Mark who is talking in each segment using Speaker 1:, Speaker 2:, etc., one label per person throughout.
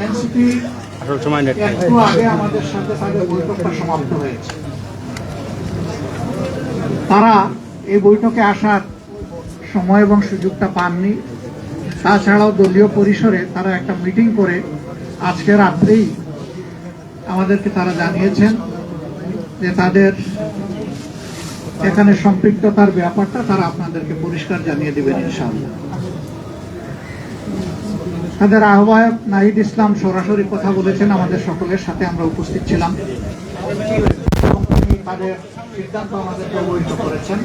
Speaker 1: NCP একটু আগে আমাদের সাথে তাদের বৈঠকটা সমাপ্ত হয়েছে। তারা এই বৈঠকে আসার সময় এবং সুযোগটা পাননি। তাছাড়াও দলীয় পরিসরে তারা একটা মিটিং করে আজকে রাত্রেই আমাদেরকে তারা জানিয়েছেন যে তাদের এখানে সম্পৃক্ততার ব্যাপারটা তারা আপনাদেরকে পরিষ্কার জানিয়ে দেবেন ইনশাআল্লাহ। তাদের আহ্বায়ক নাহিদ ইসলাম সরাসরি কথা বলেছেন আমাদের সকলের সাথে, আমরা উপস্থিত ছিলাম এবং তিনি তাদের সিদ্ধান্ত আমাদেরকে অবহিত করেছেন।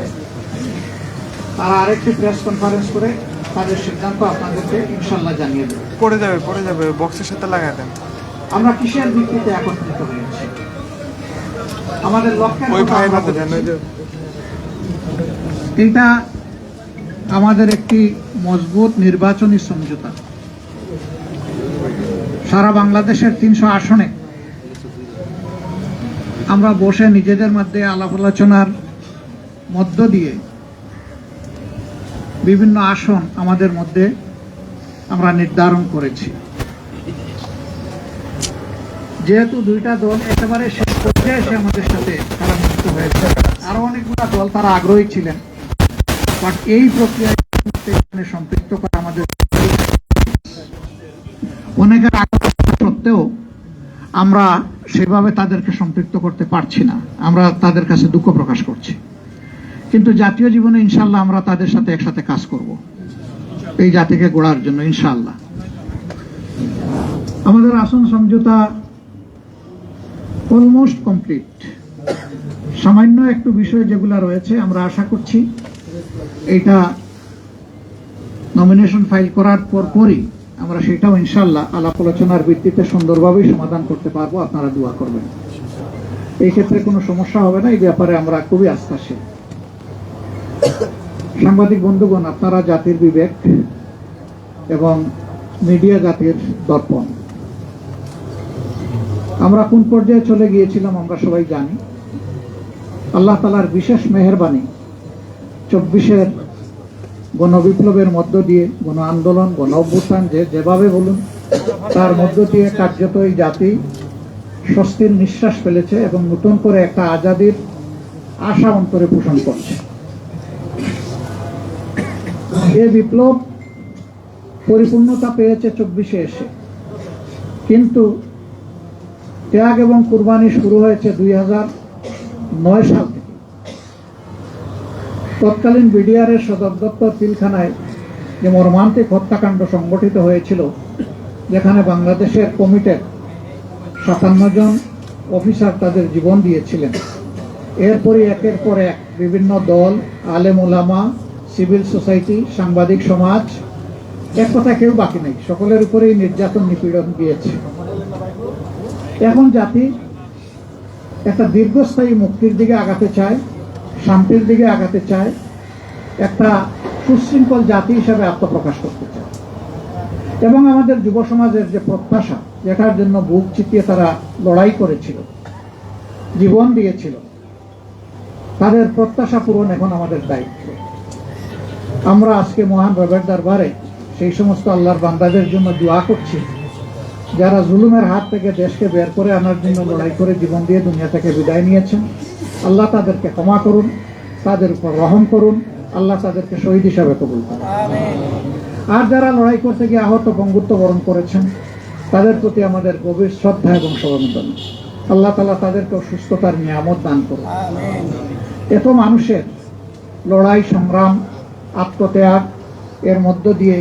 Speaker 1: তারা আরেকটি প্রেস কনফারেন্স করে তাদের সিদ্ধান্ত আপনাদেরকে ইনশাআল্লাহ জানিয়ে দেবে।
Speaker 2: পড়ে যাবে বক্সের সাথে লাগাই দেন।
Speaker 1: আমরা কিসের ভিত্তিতে একত্রিত হয়েছি, আমাদের লক্ষ্যের এটা আমাদের একটি মজবুত নির্বাচনী সমঝোতা। সারা বাংলাদেশের 300 আসনে আমরা বসে নিজেদের মধ্যে আলাপ আলোচনার মধ্য দিয়ে বিভিন্ন আসন আমাদের মধ্যে আমরা নির্ধারণ করেছি। যেহেতু দুইটা দল একেবারে শেষ পর্যায়ে এসে আমাদের সাথে তারা যুক্ত হয়েছে, আরো অনেকগুলো দল তারা আগ্রহী ছিলেন, বাট এই প্রক্রিয়ায় সম্পৃক্ত করা আমাদের অনেকের আগ্রহ সত্ত্বেও আমরা সেভাবে তাদেরকে সম্পৃক্ত করতে পারছি না। আমরা তাদের কাছে দুঃখ প্রকাশ করছি, কিন্তু জাতীয় জীবনে ইনশাআল্লাহ আমরা তাদের সাথে একসাথে কাজ করব এই জাতিকে গড়ার জন্য ইনশাআল্লাহ। আমাদের আসন সমঝোতা অলমোস্ট কমপ্লিট। সামান্য একটু বিষয় যেগুলো রয়েছে আমরা আশা করছি এইটা নমিনেশন ফাইল করার পরই আমরা সেটাও ইনশাআল্লাহ আলাপ আলোচনার ভিত্তিতে সুন্দরভাবে সমাধান করতে পারবো। আপনারা দোয়া করবেন, এই ক্ষেত্রে কোনো সমস্যা হবে না। এই ব্যাপারে আমরা খুবই আস্থাশীল। সাংবাদিক বন্ধুগণ, আপনারা জাতির বিবেক এবং মিডিয়া জাতির দর্পণ। আমরা কোন পর্যায়ে চলে গিয়েছিলাম আমরা সবাই জানি। আল্লাহ তাআলার বিশেষ মেহেরবানি 24-এর গণবিপ্লবের মধ্য দিয়ে, গণ আন্দোলন, গণ অভ্যুত্থান যেভাবে বলুন, তার মধ্য দিয়ে কার্যত এই জাতি স্বস্তির নিঃশ্বাস ফেলেছে এবং নতুন করে একটা আজাদির আশা অন্তরে পোষণ করছে। এই বিপ্লব পরিপূর্ণতা পেয়েছে 24-এ এসে, কিন্তু ত্যাগ এবং কুরবানি শুরু হয়েছে 2009 সাল থেকে। তৎকালীন বিডিআরের সদর দপ্তর পিলখানায় যে মর্মান্তিক হত্যাকাণ্ড সংগঠিত হয়েছিল, যেখানে বাংলাদেশের কমিটির 57 জন অফিসার তাদের জীবন দিয়েছিলেন, এরপরই একের পর এক বিভিন্ন দল, আলেম ওলামা, সিভিল সোসাইটি, সাংবাদিক সমাজ, এক কথা কেউ বাকি নেই, সকলের উপরেই নির্যাতন নিপীড়ন দিয়েছে। এখন জাতি একটা দীর্ঘস্থায়ী মুক্তির দিকে আগাতে চায়, শান্তির দিকে আগাতে চায়, একটা সুশৃঙ্খল জাতি হিসাবে আত্মপ্রকাশ করতে চায়। এবং আমাদের যুব সমাজের যে প্রত্যাশা, যেটার জন্য বুক চিতিয়ে তারা লড়াই করেছিল, জীবন দিয়েছিল, তাদের প্রত্যাশা পূরণ এখন আমাদের দায়িত্ব। আমরা আজকে মহান রবের দরবারে সেই সমস্ত আল্লাহর বান্দাদের জন্য দোয়া করছি যারা জুলুমের হাত থেকে দেশকে বের করে আনার জন্য লড়াই করে জীবন দিয়ে দুনিয়া থেকে বিদায় নিয়েছেন। আল্লাহ তাদেরকে ক্ষমা করুন, তাদের উপর রহম করুন, আল্লাহ তাদেরকে শহীদ হিসাবে কবুল করুন। আর যারা লড়াই করতে গিয়ে আহত বঙ্গুত্ব বরণ করেছেন, তাদের প্রতি আমাদের গভীর শ্রদ্ধা এবং সমবেদনা। আল্লাহ তাআলা তাদেরকে সুস্থতার নিয়ামত দান করুন। এত মানুষের লড়াই, সংগ্রাম, আত্মত্যাগ এর মধ্য দিয়ে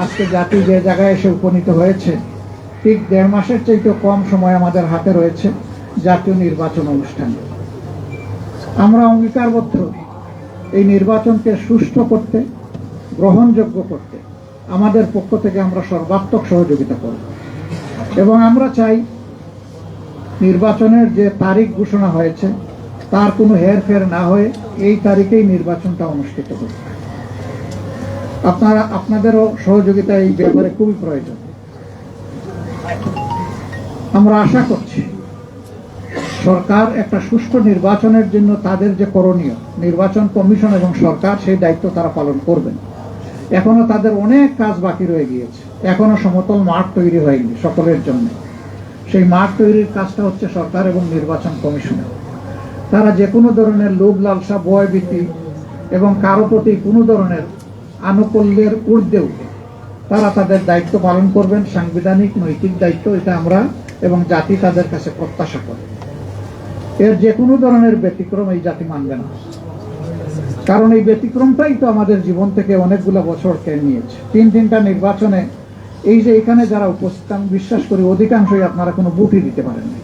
Speaker 1: আজকে জাতি যে জায়গায় এসে উপনীত হয়েছে, ঠিক 1.5 মাসের চাইতে কম সময় আমাদের হাতে রয়েছে জাতীয় নির্বাচন অনুষ্ঠান। আমরা অঙ্গীকারবদ্ধ এই নির্বাচনকে সুষ্ঠু করতে, গ্রহণযোগ্য করতে আমাদের পক্ষ থেকে আমরা সর্বাত্মক সহযোগিতা করব এবং আমরা চাই নির্বাচনের যে তারিখ ঘোষণা হয়েছে তার কোনো হেরফের না হয়ে এই তারিখেই নির্বাচনটা অনুষ্ঠিত হবে। আপনাদেরও সহযোগিতা এই ব্যাপারে খুবই প্রয়োজন। আমরা আশা করছি সরকার একটা সুষ্ঠু নির্বাচনের জন্য তাদের যে করণীয়, নির্বাচন কমিশন এবং সরকার সেই দায়িত্ব তারা পালন করবেন। এখনো তাদের অনেক কাজ বাকি রয়ে গিয়েছে। এখনো সমতল মাঠ তৈরি হয়নি সকলের জন্য। সেই মাঠ তৈরির কাজটা হচ্ছে সরকার এবং নির্বাচন কমিশনের। তারা যে কোনো ধরনের লোভ লালসা ভয়ভীতি এবং কারো প্রতি কোনো ধরনের আনুকূল্যের ঊর্ধ্বে উঠে তারা তাদের দায়িত্ব পালন করবেন, সাংবিধানিক নৈতিক দায়িত্ব, এটা আমরা এবং জাতি তাদের কাছে প্রত্যাশা করে। এর যে কোনো ধরনের ব্যতিক্রম এই জাতি মানবে না, কারণ এই ব্যতিক্রমটাই তো আমাদের জীবন থেকে অনেকগুলো বছর কেড়ে নিয়েছে। তিনটা নির্বাচনে এই যে এখানে যারা উপস্থিত, আমি বিশ্বাস করি অধিকাংশই আপনারা কোনো ভোটই দিতে পারেননি।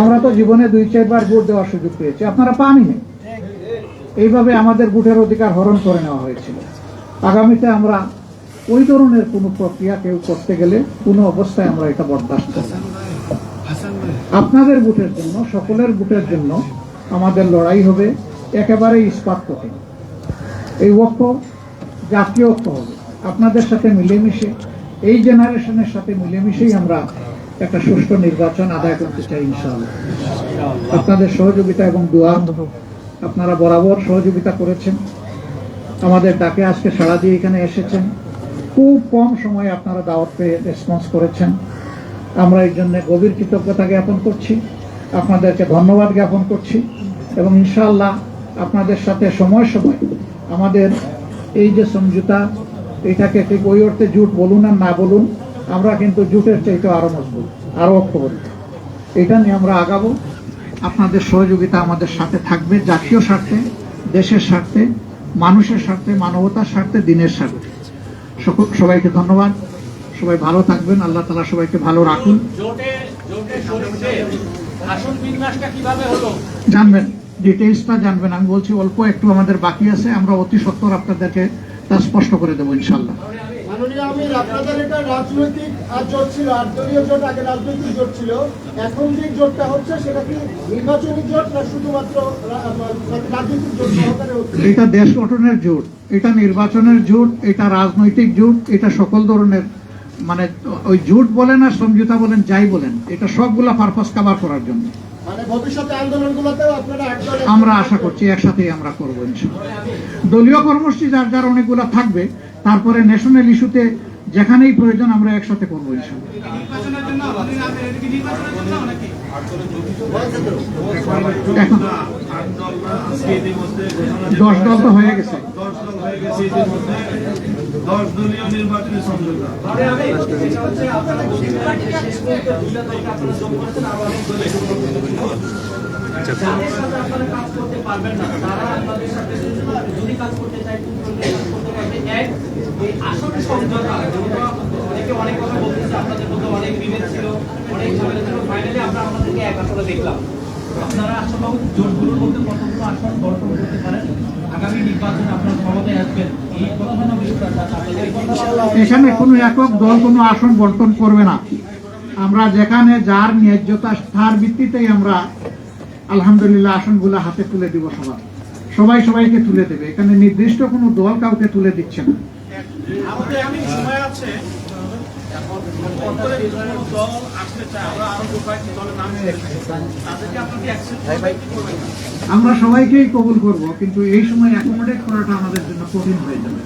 Speaker 1: আমরা তো জীবনে 2-4 বার ভোট দেওয়ার সুযোগ পেয়েছি, আপনারা পাননি। এইভাবে আমাদের ভোটের অধিকার হরণ করে নেওয়া হয়েছিল। আগামীতে আমরা ওই ধরনের কোনো প্রক্রিয়া কেউ করতে গেলে কোনো অবস্থায় আমরা এটা বরদাস্ত করব না। আপনাদের ভোটের জন্য, সকলের ভোটের জন্য আমাদের লড়াই হবে একেবারে ইস্পাত কঠিন। এই ঐক্য জাতীয় ঐক্য হবে, আপনাদের সাথে মিলেমিশে, এই জেনারেশনের সাথে মিলেমিশেই আমরা একটা সুষ্ঠু নির্বাচন আদায় করতে চাই ইনশাআল্লাহ। আপনাদের সহযোগিতা এবং দোয়া, আপনারা বরাবর সহযোগিতা করেছেন, আমাদের ডাকে আজকে সাড়া দিয়ে এখানে এসেছেন। খুব কম সময়ে আপনারা দাওয়াত পেয়ে রেসপন্স করেছেন, আমরা এই জন্য গভীর কৃতজ্ঞতা জ্ঞাপন করছি, আপনাদেরকে ধন্যবাদ জ্ঞাপন করছি এবং ইনশাআল্লাহ আপনাদের সাথে সময় সময় আমাদের এই যে সমঝোতা, এটাকে ঠিক ওই অর্থে জোট বলুন আর না বলুন, আমরা কিন্তু জোটের চাইতে আরো মজবুত, আরো ঐক্যবদ্ধ, এটা নিয়ে আমরা আগাবো। আপনাদের সহযোগিতা আমাদের সাথে থাকবে, জাতীয় স্বার্থে, দেশের স্বার্থে, মানুষের স্বার্থে, মানবতার স্বার্থে, দিনের স্বার্থে। সবাইকে ধন্যবাদ, সবাই ভালো থাকবেন, আল্লাহ তাআলা সবাইকে ভালো রাখুন। জানবেন, ডিটেইলসটা জানবেন, আমি বলছি অল্প একটু আমাদের বাকি আছে, আমরা অতি সত্বর আপনাদেরকে তা স্পষ্ট করে দেবো ইনশাল্লাহ।
Speaker 3: মাননীয় আমির, আপনাদের এটা রাজনৈতিক জোট ছিল, 8 দলীয় জোট, আগে রাজনৈতিক জোট ছিল, এখন যে জোটটা হচ্ছে সেটা কি নির্বাচনী জোট না শুধুমাত্র রাজনৈতিক জোট সহকারে হচ্ছে?
Speaker 1: এটা দেশ গঠনের জোট, এটা নির্বাচনের জোট, এটা রাজনৈতিক জোট, এটা সকল ধরনের, মানে ওই জোট বলেন আর সমঝোতা বলেন, যাই বলেন, এটা সবগুলা পারপাস কভার করার জন্য।
Speaker 3: মানে ভবিষ্যতে আন্দোলনগুলোতেও আপনারা একদলে,
Speaker 1: আমরা আশা করছি একসাথেই আমরা করবো ইনশাআল্লাহ। দলীয় কর্মসূচি যার যার অনেকগুলো থাকবে, তারপরে ন্যাশনাল ইস্যুতে যেখানেই প্রয়োজন আমরা একসাথে করবো ইনশাআল্লাহ। এখন 10 দল তো হয়ে গেছে।
Speaker 4: 10 দলীয় নির্বাচনী সমঝোতা।
Speaker 5: অনেক কথা বলতেছে, আপনাদের মধ্যে অনেক বিভেদ ছিল, অনেক ঝামেলা ছিল, ফাইনালি আমরা আপনাদেরকে এক আসলে দেখলাম। আপনারা আসলে জোটগুলোর মধ্যে কতগুলো আসন গঠন করতে পারেন, আগামী নির্বাচনে আপনারা ক্ষমতায় আসবেন, এই কতখানি বিশ্বাস আছে আপনাদের?
Speaker 1: এখানে কোনো একক দল কোনো আসন বন্টন করবে না। আমরা যেখানে যার ন্যায্যতা তার ভিত্তিতেই আমরা আলহামদুলিল্লাহ আসনগুলো হাতে তুলে দিব। সবাই সবাইকে তুলে দেবে, এখানে নির্দিষ্ট কোনো দল কাউকে তুলে দিচ্ছে না।
Speaker 4: আমাদের এখন সময় আছে, এখন পরে কোনো দল আসতে চায়, আমরা আরো কয়েকটি দলের নাম তাদেরকে আপনাকে অ্যাকসেপ্ট করবেন না?
Speaker 1: আমরা সবাইকেই কবুল করব, কিন্তু এই সময় অ্যাকোমোডেট করাটা আমাদের জন্য কঠিন হয়ে যাবে।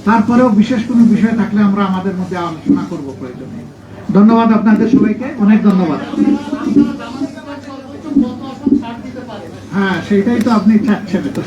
Speaker 1: তারপরেও বিশেষ কোনো বিষয় থাকলে আমরা আমাদের মধ্যে আলোচনা করব প্রয়োজনে। ধন্যবাদ আপনাদের সবাইকে, অনেক ধন্যবাদ। হ্যাঁ, সেটাই তো আপনি চাচ্ছেন। তো